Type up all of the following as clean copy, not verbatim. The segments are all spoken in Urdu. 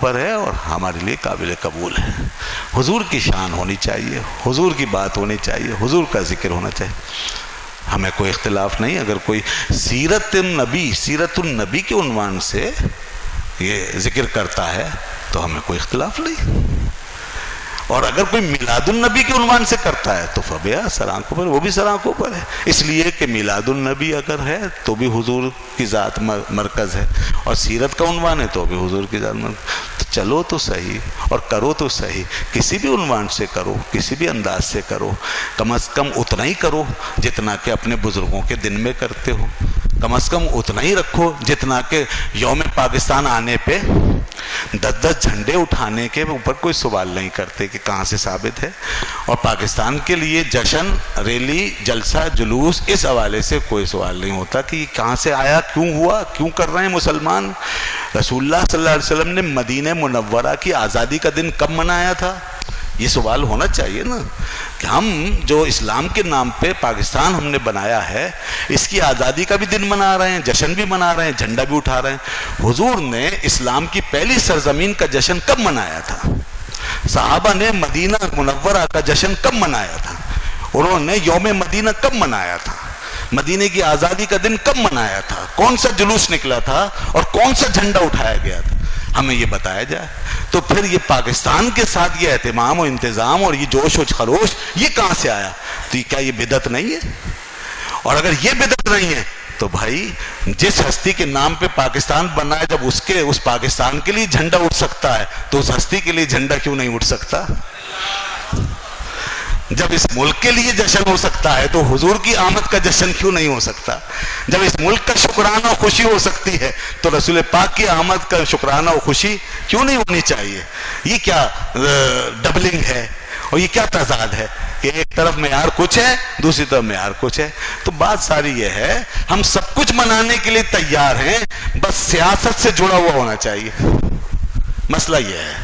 اوپر ہے اور ہمارے لیے قابل قبول ہے. حضور کی شان ہونی چاہیے, حضور کی بات ہونی چاہیے, حضور کا ذکر ہونا چاہیے. ہمیں کوئی اختلاف نہیں. اگر کوئی سیرت النبی کے عنوان سے یہ ذکر کرتا ہے تو ہمیں کوئی اختلاف نہیں. اور اگر کوئی میلاد النبی کے عنوان سے کرتا ہے تو فبیا سرآنکھوں پر, وہ بھی سرآنکھوں پر ہے. اس لیے کہ میلاد النبی اگر ہے تو بھی حضور کی ذات مرکز ہے, اور سیرت کا عنوان ہے تو بھی حضور کی ذات مرکز. تو چلو تو صحیح اور کرو تو صحیح, کسی بھی عنوان سے کرو, کسی بھی انداز سے کرو, کم از کم اتنا ہی کرو جتنا کہ اپنے بزرگوں کے دن میں کرتے ہو. کم از کم اتنا ہی رکھو جتنا کہ یوم پاکستان آنے پہ 10 جھنڈے اٹھانے کے اوپر کوئی سوال نہیں کرتے کہ کہاں سے ثابت ہے. اور پاکستان کے لیے جشن, ریلی, جلسہ, جلوس, اس حوالے سے کوئی سوال نہیں ہوتا کہ یہ کہاں سے آیا, کیوں ہوا, کیوں کر رہے ہیں مسلمان. رسول اللہ صلی اللہ علیہ وسلم نے مدینہ منورہ کی آزادی کا دن کب منایا تھا, یہ سوال ہونا چاہیے نا. کہ ہم جو اسلام کے نام پہ پاکستان ہم نے بنایا ہے, اس کی آزادی کا بھی دن منا رہے ہیں, جشن بھی منا رہے ہیں, جھنڈا بھی اٹھا رہے ہیں. حضور نے اسلام کی پہلی سرزمین کا جشن کب منایا تھا؟ صحابہ نے مدینہ منورہ کا جشن کب منایا تھا؟ انہوں نے یوم مدینہ کب منایا تھا؟ مدینے کی آزادی کا دن کب منایا تھا؟ کون سا جلوس نکلا تھا اور کون سا جھنڈا اٹھایا گیا تھا؟ ہمیں یہ بتایا جائے. تو پھر یہ پاکستان کے ساتھ یہ اہتمام و انتظام اور یہ جوش و خروش یہ کہاں سے آیا؟ تو کیا یہ بدعت نہیں ہے؟ اور اگر یہ بدعت نہیں ہے تو بھائی جس ہستی کے نام پہ پاکستان بنا ہے, جب اس پاکستان کے لیے جھنڈا اٹھ سکتا ہے تو اس ہستی کے لیے جھنڈا کیوں نہیں اٹھ سکتا؟ جب اس ملک کے لیے جشن ہو سکتا ہے تو حضور کی آمد کا جشن کیوں نہیں ہو سکتا؟ جب اس ملک کا شکرانہ و خوشی ہو سکتی ہے تو رسول پاک کی آمد کا شکرانہ و خوشی کیوں نہیں ہونی چاہیے؟ یہ کیا ڈبلنگ ہے اور یہ کیا تضاد ہے کہ ایک طرف معیار کچھ ہے, دوسری طرف معیار کچھ ہے؟ تو بات ساری یہ ہے, ہم سب کچھ منانے کے لیے تیار ہیں, بس سیاست سے جڑا ہوا ہونا چاہیے. مسئلہ یہ ہے,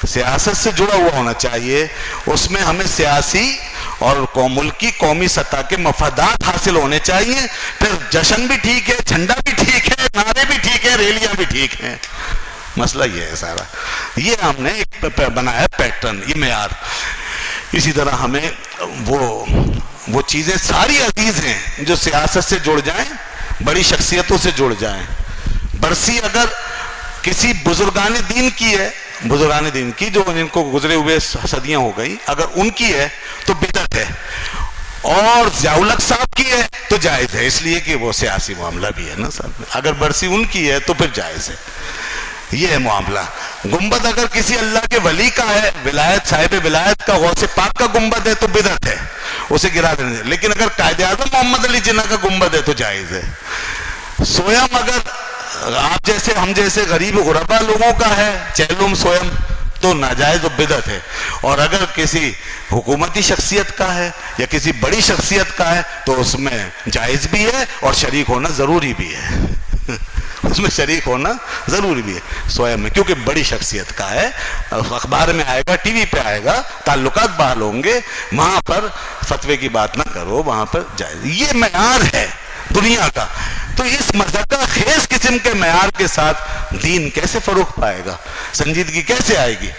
سیاست سے جڑا ہوا ہونا چاہیے. اس میں ہمیں سیاسی اور ملکی قومی سطح کے مفادات حاصل ہونے چاہیے. پھر جشن بھی ٹھیک ہے, جھنڈا بھی ٹھیک ہے, نعرے بھی ٹھیک ہے, ریلیاں بھی ٹھیک ہیں. مسئلہ یہ ہے سارا. یہ ہم نے ایک بنایا پیٹرن, یہ معیار. اسی طرح ہمیں وہ چیزیں ساری عزیز ہیں جو سیاست سے جڑ جائیں, بڑی شخصیتوں سے جڑ جائیں. برسی اگر کسی بزرگان دین کی ہے, بزرگان دین کی جو جن کو گزرے ہوئے صدیاں ہو گئی, اگر ان کی ہے تو بدعت ہے, اور ضیاء الحق صاحب کی ہے تو جائز ہے, اس لیے کہ وہ سیاسی معاملہ بھی ہے نا صاحب. اگر برسی ان کی ہے تو پھر جائز ہے. یہ ہے معاملہ. گنبد اگر کسی اللہ کے ولی کا ہے, ولایت, صاحب ولایت کا, غوث پاک کا گنبد ہے تو بدعت ہے, اسے گرا دینے. لیکن اگر قائد اعظم محمد علی جناح کا گنبد ہے تو جائز ہے. سویم اگر آپ جیسے ہم جیسے غریب غربا لوگوں کا ہے, چہلم سویم, تو ناجائز و بدعت ہے. اور اگر کسی حکومتی شخصیت کا ہے یا کسی بڑی شخصیت کا ہے تو اس میں جائز بھی ہے اور شریک ہونا ضروری بھی ہے. اس میں شریک ہونا ضروری بھی ہے سویم میں, کیونکہ بڑی شخصیت کا ہے, اخبار میں آئے گا, ٹی وی پہ آئے گا, تعلقات بحال ہوں گے, وہاں پر فتوے کی بات نہ کرو, وہاں پر جائز. یہ معیار ہے دنیا کا. تو اس مذہقہ خیز قسم کے معیار کے ساتھ دین کیسے فروغ پائے گا, سنجیدگی کیسے آئے گی؟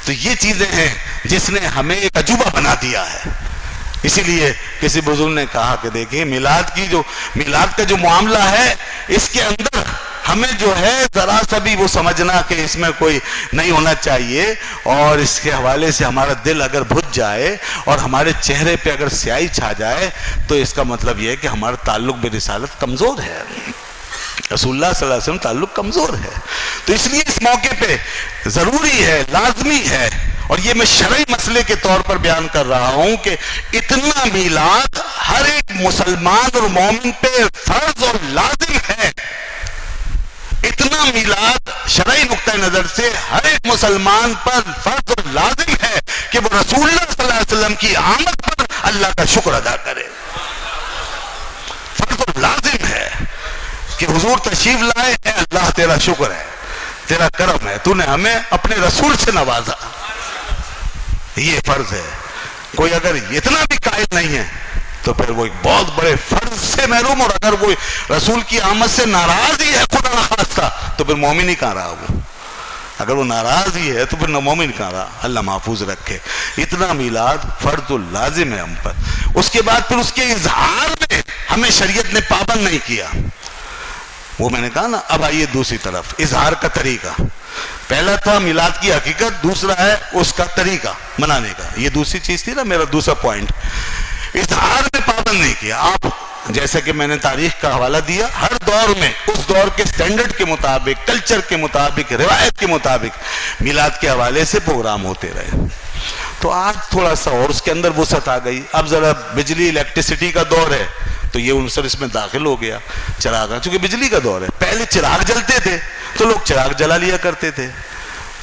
تو یہ چیزیں ہیں جس نے ہمیں ایک عجوبہ بنا دیا ہے. اسی لیے کسی بزرگ نے کہا کہ دیکھیں میلاد کا جو معاملہ ہے, اس کے اندر ہمیں جو ہے ذرا سا بھی وہ سمجھنا کہ اس میں کوئی نہیں ہونا چاہیے, اور اس کے حوالے سے ہمارا دل اگر بھج جائے اور ہمارے چہرے پہ اگر سیاہی چھا جائے تو اس کا مطلب یہ ہے کہ ہمارا تعلق برسالت کمزور ہے, رسول اللہ صلی اللہ علیہ وسلم تعلق کمزور ہے. تو اس لیے اس موقع پہ ضروری ہے, لازمی ہے, اور یہ میں شرعی مسئلے کے طور پر بیان کر رہا ہوں کہ اتنا میلاد ہر ایک مسلمان اور مومن پہ فرض اور لازم ہے. اتنا میلاد شرعی نقطہ نظر سے ہر ایک مسلمان پر فرض اور لازم ہے کہ وہ رسول اللہ صلی اللہ علیہ وسلم کی آمد پر اللہ کا شکر ادا کرے. فرض اور لازم ہے کہ حضور تشریف لائے, اے اللہ تیرا شکر ہے, تیرا کرم ہے, تو نے ہمیں اپنے رسول سے نوازا. یہ فرض ہے. کوئی اگر اتنا بھی قائل نہیں ہے تو پھر وہ ایک بہت بڑے فرض سے محروم, اور اگر وہ رسول کی آمد سے ناراض ہی ہے خدا نخواستہ تو پھر مومن ہی کہاں رہا وہ. اگر وہ ناراض ہی ہے تو پھر مومن کہاں رہا. اللہ محفوظ رکھے. اتنا میلاد فرض لازم ہے ہم پر. اس کے بعد پھر اس کے اظہار میں ہمیں شریعت نے پابند نہیں کیا. وہ میں نے کہا نا. اب آئیے دوسری طرف, اظہار کا طریقہ. پہلا تھا میلاد کی حقیقت, دوسرا ہے اس کا طریقہ منانے کا. یہ دوسری چیز تھی نا میرا دوسرا پوائنٹ. اظہار میں پابند نہیں کیا. آپ جیسا کہ میں نے تاریخ کا حوالہ دیا, ہر دور میں اس دور کے سٹینڈرڈ کے مطابق, کلچر کے مطابق, روایت کے مطابق میلاد کے حوالے سے پروگرام ہوتے رہے. تو آج تھوڑا سا اور اس کے اندر وسعت آ گئی. اب ذرا بجلی الیکٹریسٹی کا دور ہے تو یہ عنصر اس میں داخل ہو گیا. چراغ, چونکہ بجلی کا دور ہے. پہلے چراغ جلتے تھے تو لوگ چراغ جلا لیا کرتے تھے.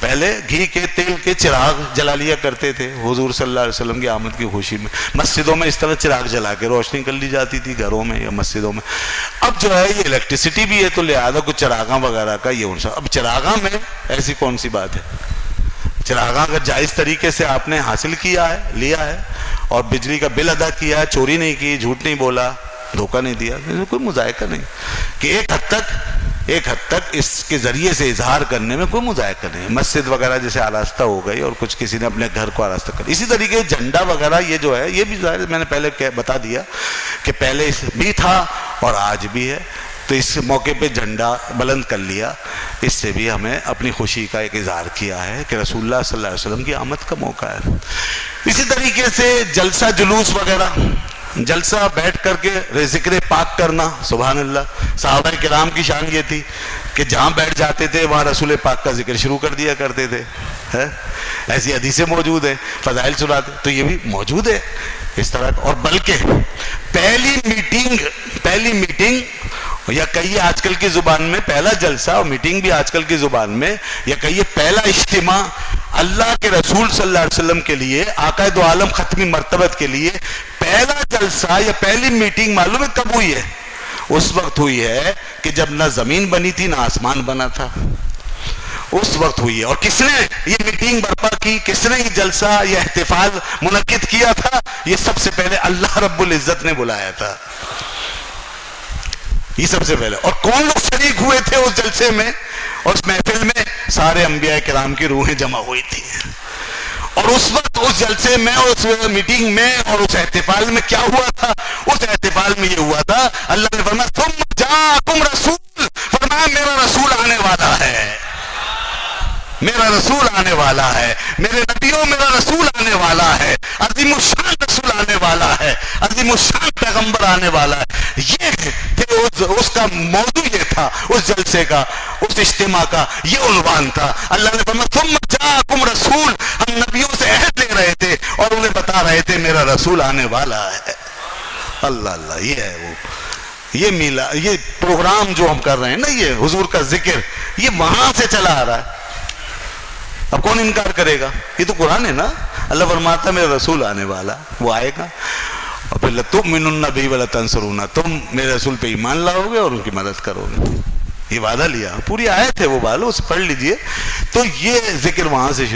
پہلے گھی کے تیل کے چراغ جلا لیا کرتے تھے حضور صلی اللہ علیہ وسلم کی آمد کی خوشی میں. مسجدوں میں اس طرح چراغ جلا کے روشنی کر لی جاتی تھی, گھروں میں یا مسجدوں میں. اب جو ہے یہ الیکٹریسٹی بھی ہے تو لہٰذا کچھ چراغاں وغیرہ کا یہ عنصر. اب چراغاں میں ایسی کون سی بات ہے؟ چراغاں کا جائز طریقے سے آپ نے حاصل کیا ہے, لیا ہے, اور بجلی کا بل ادا کیا ہے, چوری نہیں کی, جھوٹ نہیں بولا, دھوکہ نہیں دیا, کوئی مذائقہ نہیں. کہ ایک حد تک اس کے ذریعے سے اظہار کرنے میں کوئی مذائقہ نہیں. مسجد وغیرہ جیسے آراستہ ہو گئی اور کچھ کسی نے اپنے گھر کو آراستہ کر. اسی طریقے جھنڈا وغیرہ یہ جو ہے یہ بھی ظاہر میں نے پہلے بتا دیا کہ پہلے بھی تھا اور آج بھی ہے. تو اس موقع پہ جھنڈا بلند کر لیا, اس سے بھی ہمیں اپنی خوشی کا ایک اظہار کیا ہے کہ رسول اللہ صلی اللہ علیہ وسلم کی آمد کا موقع ہے. اسی طریقے سے جلسہ جلوس وغیرہ, جلسہ بیٹھ کر کے ذکر پاک کرنا, سبحان اللہ. صحابہ کرام کی شان یہ تھی کہ جہاں بیٹھ جاتے تھے وہاں رسول پاک کا ذکر شروع کر دیا کرتے تھے. ایسی حدیثیں موجود ہیں, فضائل سناتے, تو یہ بھی موجود ہے اس طرح. اور بلکہ پہلی میٹنگ یا کہیے آج کل کی زبان میں پہلا جلسہ, اور میٹنگ بھی آج کل کی زبان میں, یا کہیے پہلا اجتماع اللہ کے رسول صلی اللہ علیہ وسلم کے لیے, آقا دو عالم ختمی مرتبت کے لیے پہلا جلسہ یا پہلی میٹنگ معلوم ہے کب ہوئی ہے؟ اس وقت ہوئی ہے کہ جب نہ زمین بنی تھی نہ آسمان بنا تھا. اس وقت ہوئی ہے. اور کس نے یہ میٹنگ برپا کی, کس نے یہ جلسہ یہ احتفال منعقد کیا تھا؟ یہ سب سے پہلے اللہ رب العزت نے بلایا تھا. یہ سب سے پہلے. اور کون لوگ شریک ہوئے تھے اس جلسے میں اور اس محفل میں؟ سارے انبیاء کرام کی روحیں جمع ہوئی تھی. اور اس وقت اس جلسے میں, اس میٹنگ میں اور اس احتفال میں کیا ہوا تھا؟ اس احتفال میں یہ ہوا تھا, اللہ نے فرمایا ثم جاءکم رسول, فرمایا میرا رسول آنے والا ہے, میرا رسول آنے والا ہے, میرے نبیوں میرا رسول آنے والا ہے, عظیم الشان رسول آنے والا ہے, عظیم الشان پیغمبر آنے والا ہے. یہ تھے اس کا موضوع, یہ تھا اس جلسے کا, اس اجتماع کا یہ عنوان تھا. اللہ نے فرمایا ثم جاءکم رسول, ہم نبیوں سے عہد لے رہے تھے اور انہیں بتا رہے تھے میرا رسول آنے والا ہے. اللہ اللہ, یہ ہے وہ, یہ میلا, یہ پروگرام جو ہم کر رہے ہیں نا, یہ حضور کا ذکر, یہ وہاں سے چلا آ رہا ہے. اب کون انکار کرے گا؟ یہ تو قرآن ہے نا. اللہ فرماتا میرا رسول آنے والا, وہ آئے گا, اور پھر لَتُؤْمِنُنَّ بِهِ وَلَتَنْصُرُنَّ, تم میرے رسول پہ ایمان لاؤ گے اور ان کی مدد کرو گے. یہ وعدہ لیا, پوری آیت ہے وہ, بالو اسے پڑھ لیجئے. تو یہ ذکر وہاں سے